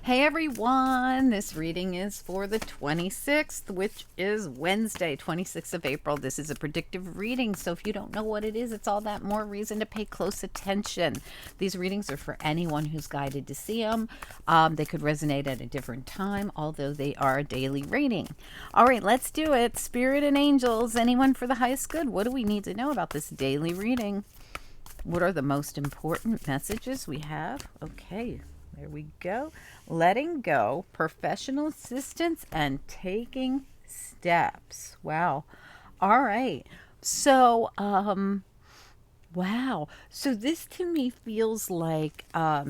Hey everyone, this reading is for the 26th, which is Wednesday, 26th of April. This is a predictive reading, so if you don't know what it is, it's all that more reason to pay close attention. These readings are for anyone who's guided to see them. They could resonate at a different time, although they are a daily reading. All right, let's do it. Spirit and angels, anyone for the highest good? What do we need to know about this daily reading? What are the most important messages we have? Okay, there we go. Letting go, professional assistance, and taking steps. Wow. All right. So, wow. So this to me feels like uh,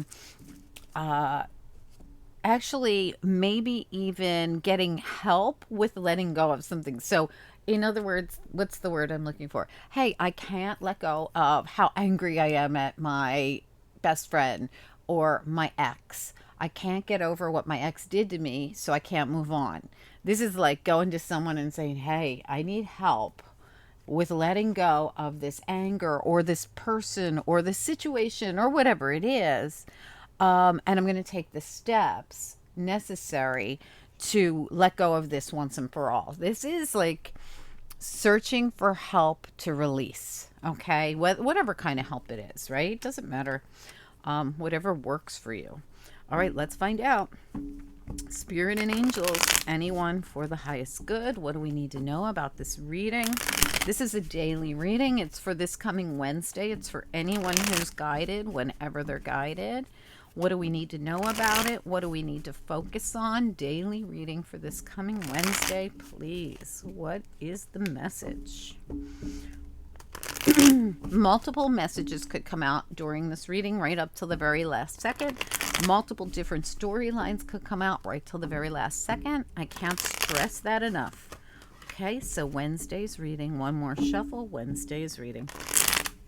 actually maybe even getting help with letting go of something. So, in other words, what's the word I'm looking for? Hey, I can't let go of how angry I am at my best friend or my ex. I can't get over what my ex did to me, so I can't move on. This is like going to someone and saying, hey, I need help with letting go of this anger or this person or this situation or whatever it is. And I'm going to take the steps necessary to let go of this once and for all. This is like searching for help to release. Okay, whatever kind of help it is, right? It doesn't matter. Whatever works for you. All right, let's find out. Spirit and angels, anyone for the highest good. What do we need to know about this reading? This is a daily reading. It's for this coming Wednesday. It's for anyone who's guided whenever they're guided. What do we need to know about it? What do we need to focus on? Daily reading for this coming Wednesday, please. What is the message? Multiple messages could come out during this reading right up till the very last second. Multiple different storylines could come out right till the very last second. I can't stress that enough. Okay, so Wednesday's reading. One more shuffle. Wednesday's reading.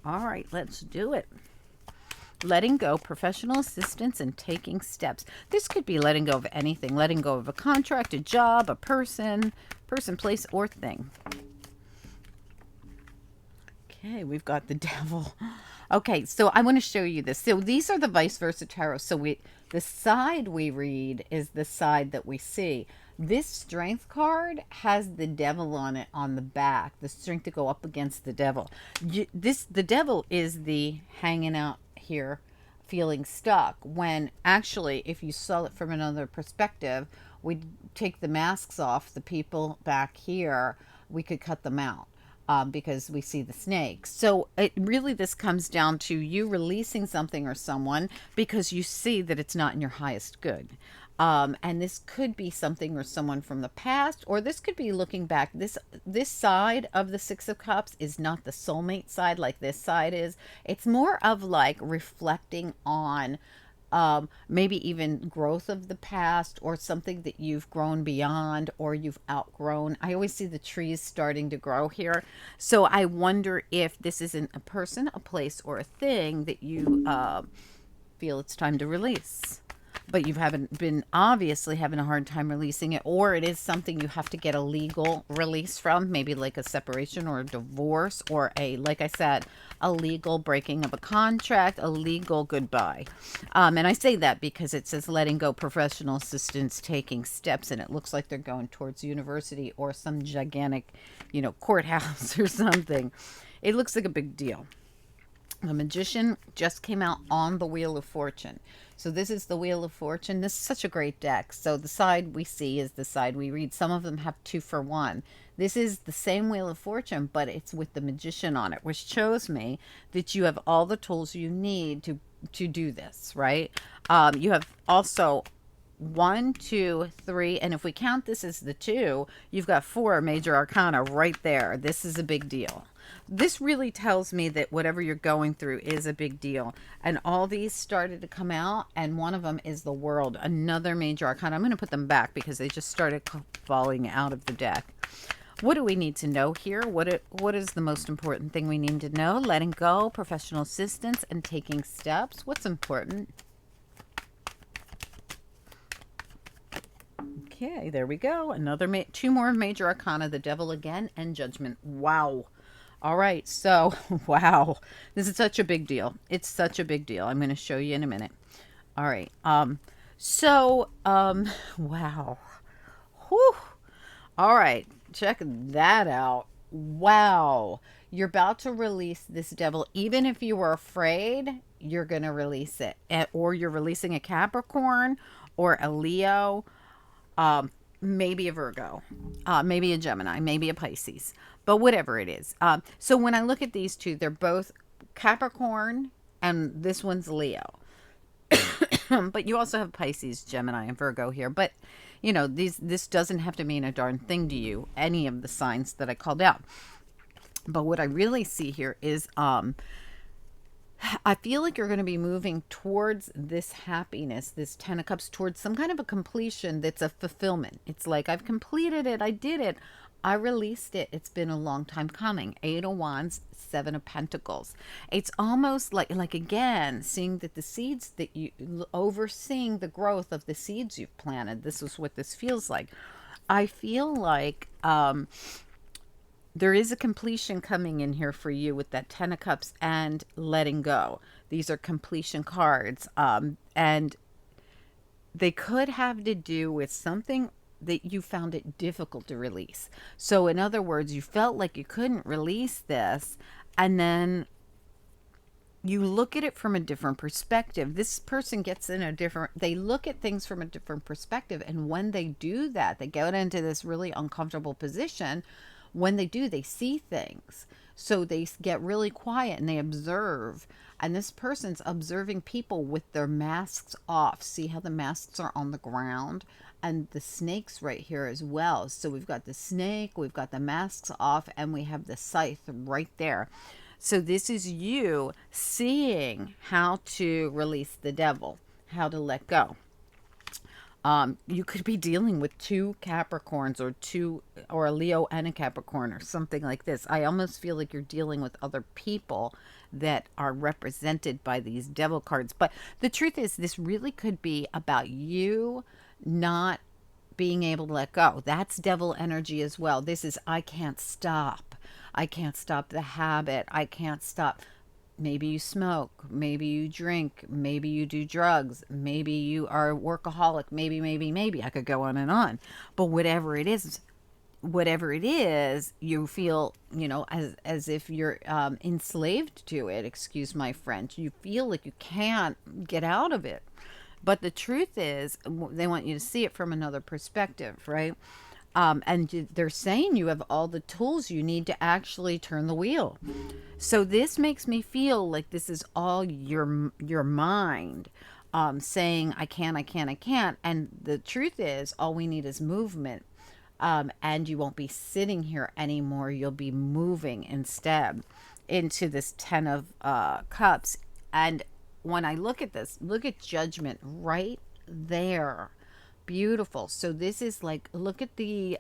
All right, let's do it. Letting go, professional assistance, and taking steps. This could be letting go of anything. Letting go of a contract, a job, a person, place, or thing. Okay, we've got the devil. Okay, so I want to show you this. So these are the vice versa tarot. So the side we read is the side that we see. This strength card has the devil on it on the back, the strength to go up against the devil. The devil is the hanging out here feeling stuck, when actually if you saw it from another perspective, we'd take the masks off the people back here, we could cut them out. Because we see the snakes. So it really, this comes down to you releasing something or someone because you see that it's not in your highest good. And this could be something or someone from the past, or this could be looking back. This side of the Six of Cups is not the soulmate side like this side is. It's more of like reflecting on maybe even growth of the past, or something that you've grown beyond or you've outgrown. I always see the trees starting to grow here. So I wonder if this isn't a person, a place, or a thing that you feel it's time to release. But you haven't been obviously having a hard time releasing it, or it is something you have to get a legal release from, maybe like a separation or a divorce, or a, like I said, a legal breaking of a contract, a legal goodbye. And I say that because it says letting go, professional assistance, taking steps, and it looks like they're going towards university or some gigantic, courthouse or something. It looks like a big deal. The Magician just came out on the Wheel of Fortune. So this is the Wheel of Fortune. This is such a great deck. So the side we see is the side we read. Some of them have 2 for 1. This is the same Wheel of Fortune, but it's with the Magician on it, which shows me that you have all the tools you need to do this, right? You have also 1, 2, 3, and if we count this as the 2, you've got 4 major arcana right there. This is a big deal. This really tells me that whatever you're going through is a big deal. And all these started to come out, and one of them is the World, another major arcana. I'm going to put them back because they just started falling out of the deck. What do we need to know here? What is the most important thing we need to know? Letting go, professional assistance, and taking steps. What's important? Okay, there we go. Another 2 more major arcana, the Devil again, and Judgment. Wow. All right, so, wow. This is such a big deal. It's such a big deal. I'm going to show you in a minute. All right. So, wow. Whew. All right, check that out. Wow. You're about to release this devil. Even if you were afraid, you're going to release it. Or you're releasing a Capricorn or a Leo, um, maybe a Virgo, maybe a Gemini, maybe a Pisces, but whatever it is. So when I look at these two, they're both Capricorn and this one's Leo. But you also have Pisces, Gemini, and Virgo here. But this doesn't have to mean a darn thing to you, any of the signs that I called out. But what I really see here is I feel like you're going to be moving towards this happiness, this 10 of cups, towards some kind of a completion that's a fulfillment. It's like, I've completed it. I did it. I released it. It's been a long time coming. 8 of Wands, 7 of Pentacles. It's almost like again, seeing that the seeds that overseeing the growth of the seeds you've planted. This is what this feels like. I feel like there is a completion coming in here for you with that 10 of Cups and letting go. These are completion cards. And they could have to do with something that you found it difficult to release. So, in other words, you felt like you couldn't release this, and then you look at it from a different perspective. This person gets in a different, they look at things from a different perspective. And when they do that, they get into this really uncomfortable position. When they do, they see things. So they get really quiet and they observe. And this person's observing people with their masks off. See how the masks are on the ground? And the snake's right here as well. So we've got the snake, we've got the masks off, and we have the scythe right there. So this is you seeing how to release the devil, how to let go. You could be dealing with two Capricorns or a Leo and a Capricorn or something like this. I almost feel like you're dealing with other people that are represented by these devil cards. But the truth is, this really could be about you not being able to let go. That's devil energy as well. This is, I can't stop. I can't stop the habit. I can't stop. Maybe you smoke, maybe you drink, maybe you do drugs, maybe you are a workaholic, maybe. I could go on and on. But whatever it is, you feel, as if you're enslaved to it. Excuse my French. You feel like you can't get out of it. But the truth is, they want you to see it from another perspective, right? And they're saying you have all the tools you need to actually turn the wheel. So this makes me feel like this is all your mind saying, I can't, I can't, I can't. And the truth is, all we need is movement. And you won't be sitting here anymore. You'll be moving instead into this 10 of Cups. And when I look at this, look at Judgment right there. Beautiful. So this is like, look at the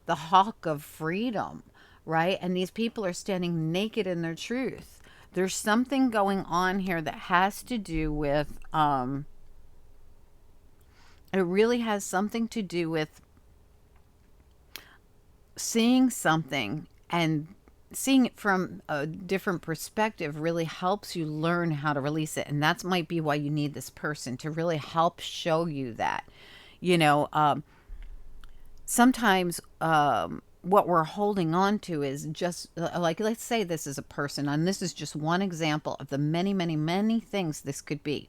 hawk of freedom, right? And these people are standing naked in their truth. There's something going on here that has to do with it really has something to do with seeing something, and seeing it from a different perspective really helps you learn how to release it. And that might be why you need this person to really help show you that. You know, sometimes what we're holding on to is just like, let's say this is a person, and this is just one example of the many, many, many things this could be.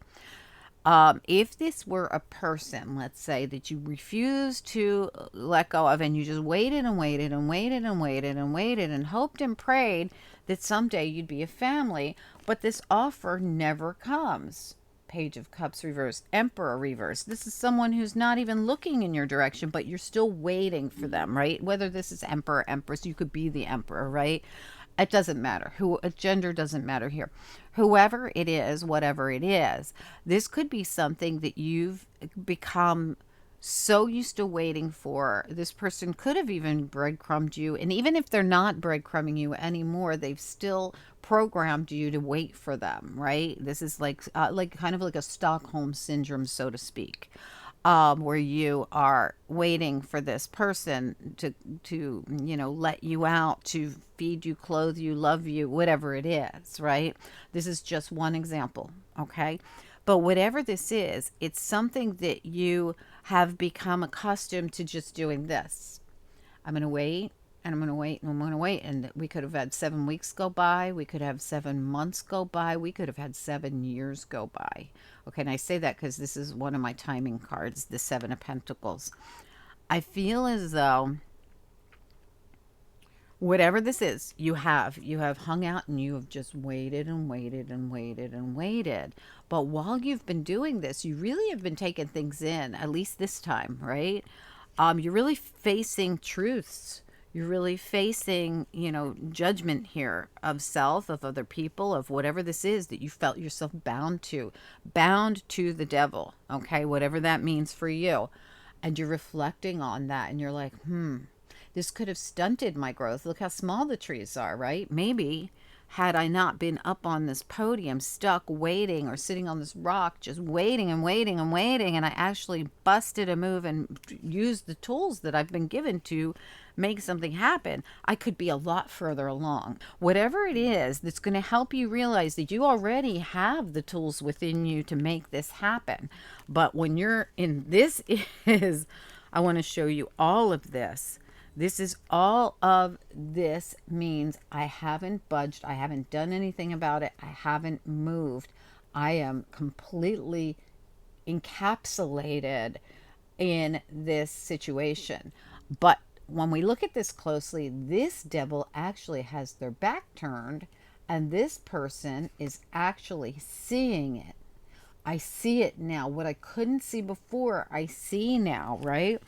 If this were a person, let's say, that you refused to let go of, and you just waited and waited and waited and waited and waited and hoped and prayed that someday you'd be a family, but this offer never comes. Page of Cups reversed, Emperor reversed. This is someone who's not even looking in your direction, but you're still waiting for them, right? Whether this is Emperor, Empress, you could be the Emperor, right? It doesn't matter. Gender doesn't matter here. Whoever it is, whatever it is, this could be something that you've become so used to waiting for. This person could have even breadcrumbed you, and even if they're not breadcrumbing you anymore, they've still programmed you to wait for them, right? This is like kind of like a Stockholm syndrome, so to speak, where you are waiting for this person to let you out, to feed you, clothe you, love you, whatever it is, right? This is just one example, okay? But whatever this is, it's something that you have become accustomed to just doing this. I'm going to wait and I'm going to wait and I'm going to wait. And we could have had 7 weeks go by. We could have 7 months go by. We could have had 7 years go by. Okay. And I say that because this is one of my timing cards, the 7 of Pentacles. I feel as though whatever this is, you have hung out and you have just waited and waited and waited and waited. But while you've been doing this, you really have been taking things in, at least this time, right? You're really facing truths. You're really facing, judgment here of self, of other people, of whatever this is that you felt yourself bound to the devil. Okay. Whatever that means for you. And you're reflecting on that and you're like, this could have stunted my growth. Look how small the trees are, right? Maybe had I not been up on this podium, stuck waiting, or sitting on this rock, just waiting and waiting and waiting, and I actually busted a move and used the tools that I've been given to make something happen, I could be a lot further along. Whatever it is that's going to help you realize that you already have the tools within you to make this happen. But when you're in this is, I want to show you all of this. This is all of this means I haven't budged. I haven't done anything about it. I haven't moved. I am completely encapsulated in this situation. But when we look at this closely, this devil actually has their back turned and this person is actually seeing it. I see it now. What I couldn't see before, I see now, right?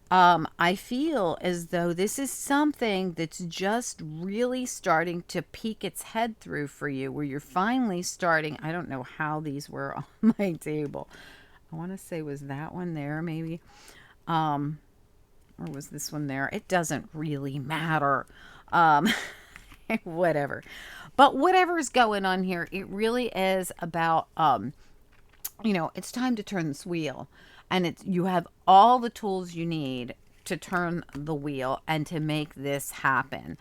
I feel as though this is something that's just really starting to peek its head through for you, where you're finally starting. I don't know how these were on my table. I want to say, was that one there maybe? Or was this one there? It doesn't really matter. Whatever. But whatever's going on here, it really is about, it's time to turn this wheel. And you have all the tools you need to turn the wheel and to make this happen.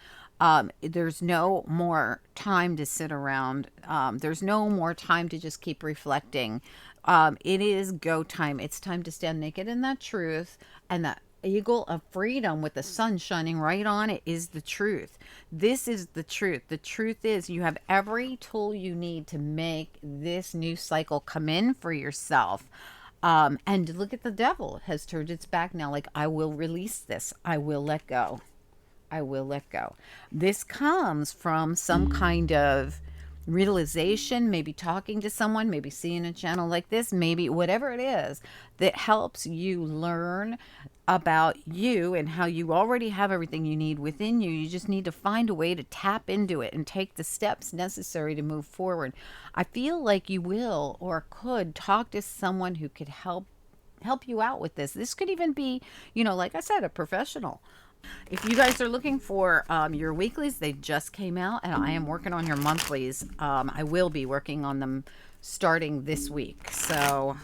There's no more time to sit around. There's no more time to just keep reflecting. It is go time. It's time to stand naked in that truth, and that eagle of freedom with the sun shining right on it is the truth. This is the truth. The truth is you have every tool you need to make this new cycle come in for yourself. And look at the devil has turned its back now. Like, I will release this. I will let go. I will let go. This comes from some kind of realization, maybe talking to someone, maybe seeing a channel like this, maybe whatever it is that helps you learn about you and how you already have everything you need within you. You just need to find a way to tap into it and take the steps necessary to move forward. I feel like you will or could talk to someone who could help you out with this. This could even be, like I said, a professional. If you guys are looking for your weeklies, they just came out, and I am working on your monthlies. I will be working on them starting this week. So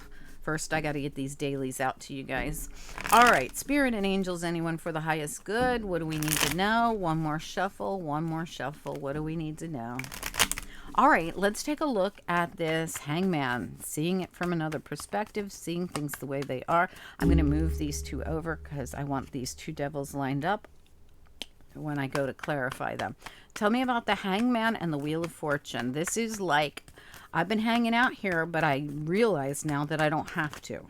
first, I got to get these dailies out to you guys. All right, Spirit and Angels, anyone for the highest good? What do we need to know? One more shuffle, one more shuffle. What do we need to know? All right, let's take a look at this Hangman, seeing it from another perspective, seeing things the way they are. I'm going to move these two over because I want these two devils lined up when I go to clarify them. Tell me about the Hangman and the Wheel of Fortune. This is like, I've been hanging out here, but I realize now that I don't have to.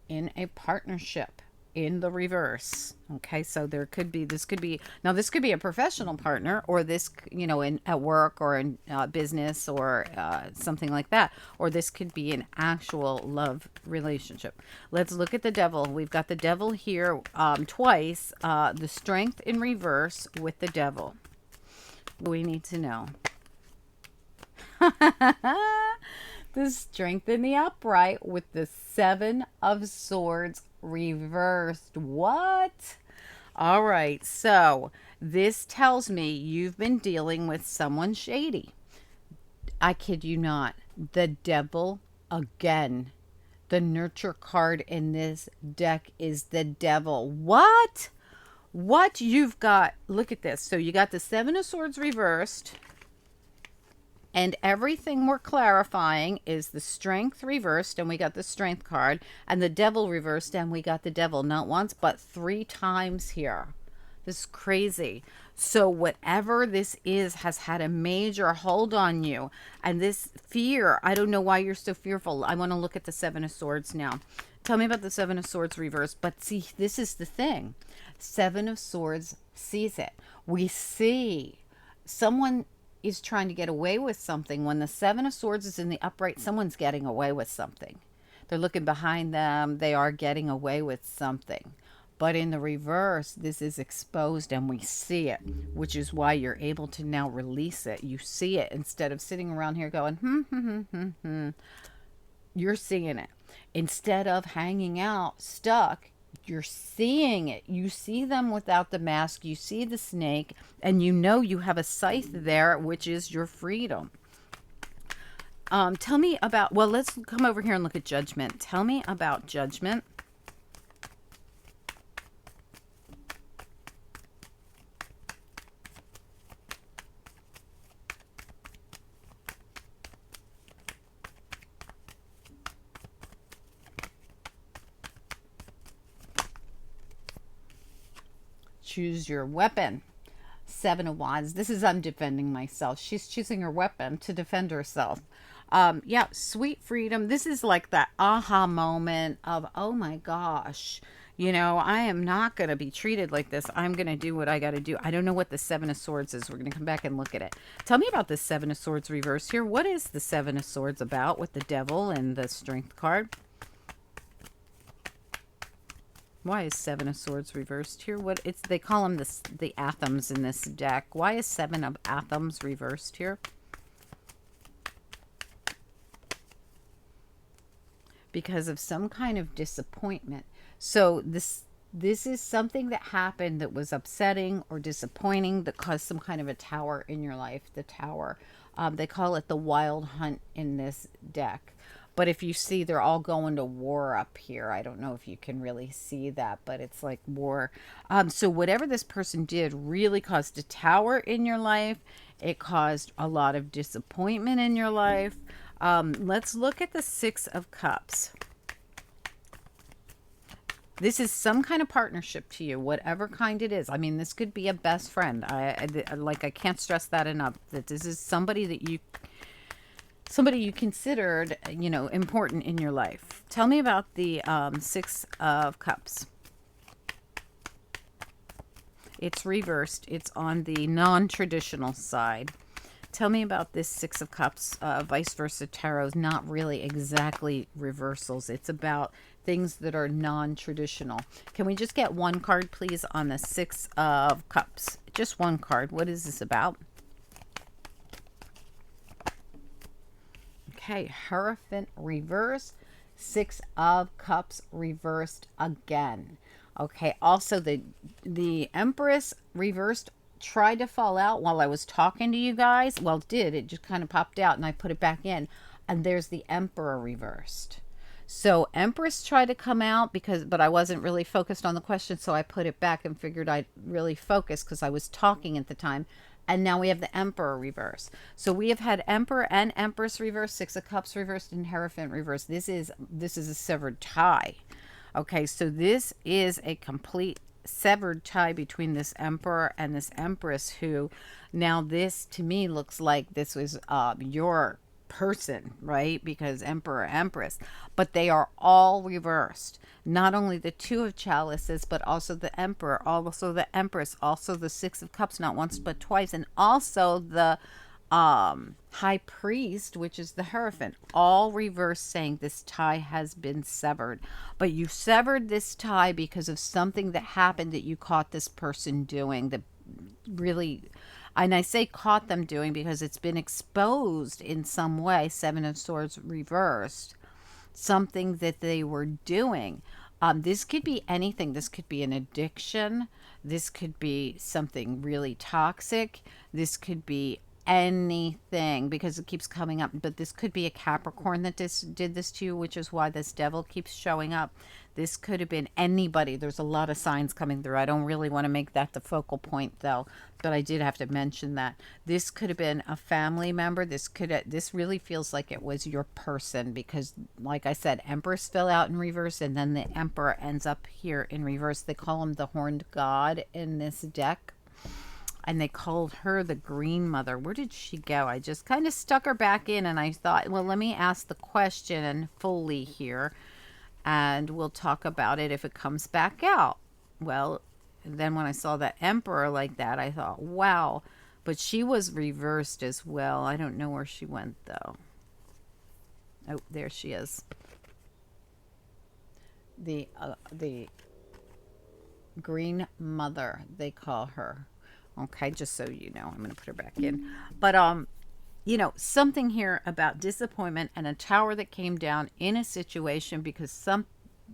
In a partnership. In the reverse. Okay, so this could be a professional partner, or this, at work or in business or something like that, or this could be an actual love relationship. Let's look at the devil. We've got the devil here twice, the Strength in reverse with the devil. We need to know. The Strength in the upright with the 7 of Swords reversed. What? All right, so this tells me you've been dealing with someone shady. I kid you not. The devil again. The nurture card in this deck is the devil. What you've got? Look at this. So you got the 7 of Swords reversed. And everything we're clarifying is the strength reversed, and we got the strength card, and the devil reversed, and we got the devil not once, but 3 times here. This is crazy. So, whatever this is has had a major hold on you. And this fear, I don't know why you're so fearful. I want to look at the Seven of Swords now. Tell me about the Seven of Swords reversed. But see, this is the thing. Seven of Swords sees it. We see someone is trying to get away with something. When the Seven of Swords is in the upright, someone's getting away with something. They're looking behind them. They are getting away with something. But in the reverse, this is exposed and we see it, which is why you're able to now release it. You see it instead of sitting around here going, You're seeing it. Instead of hanging out, stuck, you're seeing it. You see them without the mask. You see the snake, and you know you have a scythe there, which is your freedom. Tell me about, well, let's come over here and look at Judgment. Tell me about Judgment. Choose your weapon. Seven of Wands. This is I'm defending myself. She's choosing her weapon to defend herself. Yeah, sweet freedom. This is like that aha moment of, oh my gosh, I am not going to be treated like this. I'm going to do what I got to do. I don't know what the Seven of Swords is. We're going to come back and look at it. Tell me about the Seven of Swords reverse here. What is the Seven of Swords about with the devil and the strength card? Why is Seven of Swords reversed here? They call them the Athams in this deck. Why is Seven of Athams reversed here? Because of some kind of disappointment. So this is something that happened that was upsetting or disappointing that caused some kind of a tower in your life. The tower. They call it the wild hunt in this deck. But if you see, they're all going to war up here. I don't know if you can really see that, but it's like war. So whatever this person did really caused a tower in your life. It caused a lot of disappointment in your life. Let's look at the Six of Cups. This is some kind of partnership to you, whatever kind it is. I mean, this could be a best friend. I can't stress that enough, that this is somebody you considered, important in your life. Tell me about the Six of Cups. It's reversed. It's on the non-traditional side. Tell me about this Six of Cups, vice versa tarot is not really exactly reversals. It's about things that are non-traditional. Can we just get one card, please, on the Six of Cups? Just one card. What is this about? Okay, Hierophant reverse, Six of Cups reversed again. Okay, also the Empress reversed tried to fall out while I was talking to you guys. Well, it did. It just kind of popped out and I put it back in. And there's the Emperor reversed. So Empress tried to come out but I wasn't really focused on the question, so I put it back and figured I'd really focus because I was talking at the time. And now we have the Emperor reverse. So we have had Emperor and Empress reversed, Six of Cups reversed, and Hierophant reversed. This is a severed tie. Okay, so this is a complete severed tie between this Emperor and this Empress, who now this to me looks like this was your person, right? Because Emperor, Empress, but they are all reversed. Not only the Two of Chalices, but also the Emperor, also the Empress, also the Six of Cups, not once but twice, and also the High Priest, which is the Hierophant, all reversed, saying this tie has been severed. But you severed this tie because of something that happened that you caught this person doing that really, and I say caught them doing because it's been exposed in some way. Seven of Swords reversed, something that they were doing. This could be anything. This could be an addiction. This could be something really toxic. This could be anything because it keeps coming up. But this could be a Capricorn that did this to you, which is why this devil keeps showing up. This could have been anybody. There's a lot of signs coming through. I don't really want to make that the focal point though, but I did have to mention that. This could have been a family member. This really feels like it was your person because like I said, Empress fell out in reverse and then the Emperor ends up here in reverse. They call him the Horned God in this deck. And they called her the Green Mother. Where did she go? I just kind of stuck her back in and I thought, well, let me ask the question fully here and we'll talk about it if it comes back out. Well, then when I saw that Emperor like that, I thought, wow. But she was reversed as well. I don't know where she went though. Oh, there she is. The Green Mother, they call her. Okay, just so you know, I'm going to put her back in. But you know, something here about disappointment and a tower that came down in a situation because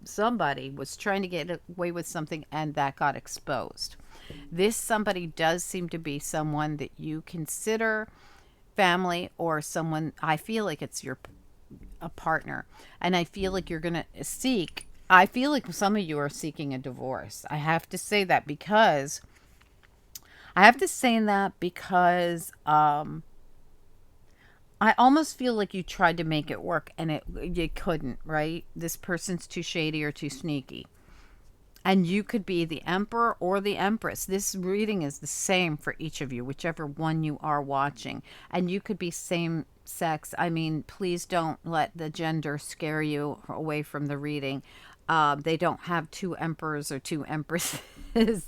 somebody was trying to get away with something and that got exposed. This somebody does seem to be someone that you consider family or someone. I feel like it's a partner, and I feel like you're going to seek. I feel like some of you are seeking a divorce. I have to say that because I almost feel like you tried to make it work and you couldn't, right? This person's too shady or too sneaky. And you could be the Emperor or the Empress. This reading is the same for each of you, whichever one you are watching. And you could be same sex. I mean, please don't let the gender scare you away from the reading. They don't have two emperors or two empresses,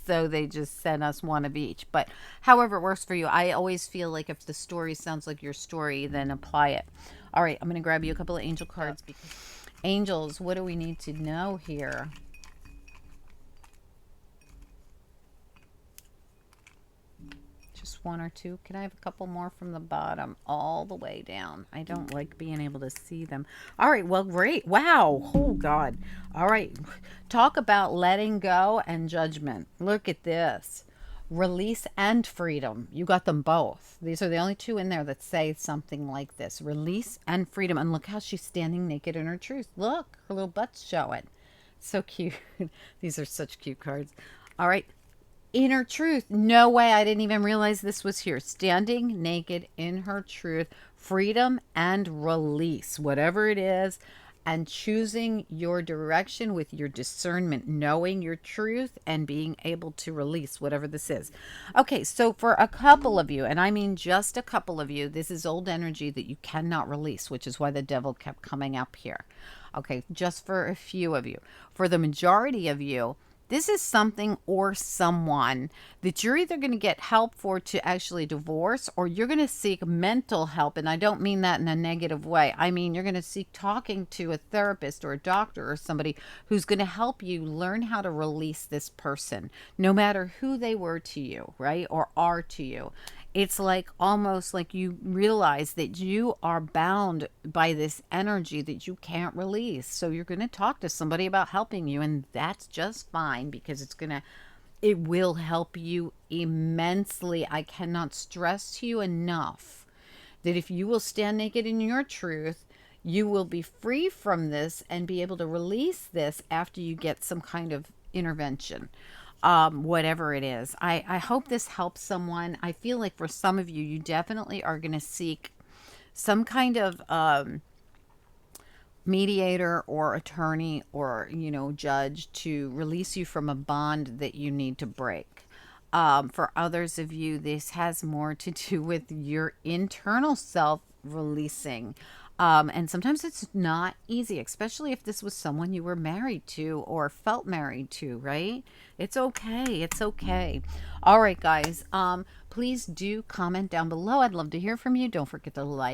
so they just send us one of each. But however it works for you, I always feel like if the story sounds like your story, then apply it. All right, I'm going to grab you a couple of angel cards. Angels, what do we need to know here? Just one or two. Can I have a couple more from the bottom all the way down? I don't like being able to see them. All right, well, great. Wow. Oh, God. All right. Talk about letting go and judgment. Look at this. Release and freedom. You got them both. These are the only two in there that say something like this. Release and freedom. And look how she's standing naked in her truth. Look, her little butt's showing. So cute. These are such cute cards. All right. Inner truth. No way. I didn't even realize this was here. Standing naked in her truth. Freedom and release. Whatever it is. And choosing your direction with your discernment. Knowing your truth and being able to release whatever this is. Okay, so for a couple of you, and I mean just a couple of you, this is old energy that you cannot release, which is why the devil kept coming up here. Okay, just for a few of you. For the majority of you, this is something or someone that you're either going to get help for to actually divorce or you're going to seek mental help. And I don't mean that in a negative way. I mean, you're going to seek talking to a therapist or a doctor or somebody who's going to help you learn how to release this person, no matter who they were to you, right? Or are to you. It's like almost like you realize that you are bound by this energy that you can't release. So you're going to talk to somebody about helping you, and that's just fine because it will help you immensely. I cannot stress to you enough that if you will stand naked in your truth, you will be free from this and be able to release this after you get some kind of intervention. Whatever it is. I hope this helps someone. I feel like for some of you, you definitely are going to seek some kind of mediator or attorney or, judge to release you from a bond that you need to break. For others of you, this has more to do with your internal self releasing. And sometimes it's not easy, especially if this was someone you were married to or felt married to, right? It's okay. It's okay. All right, guys. Please do comment down below. I'd love to hear from you. Don't forget to like.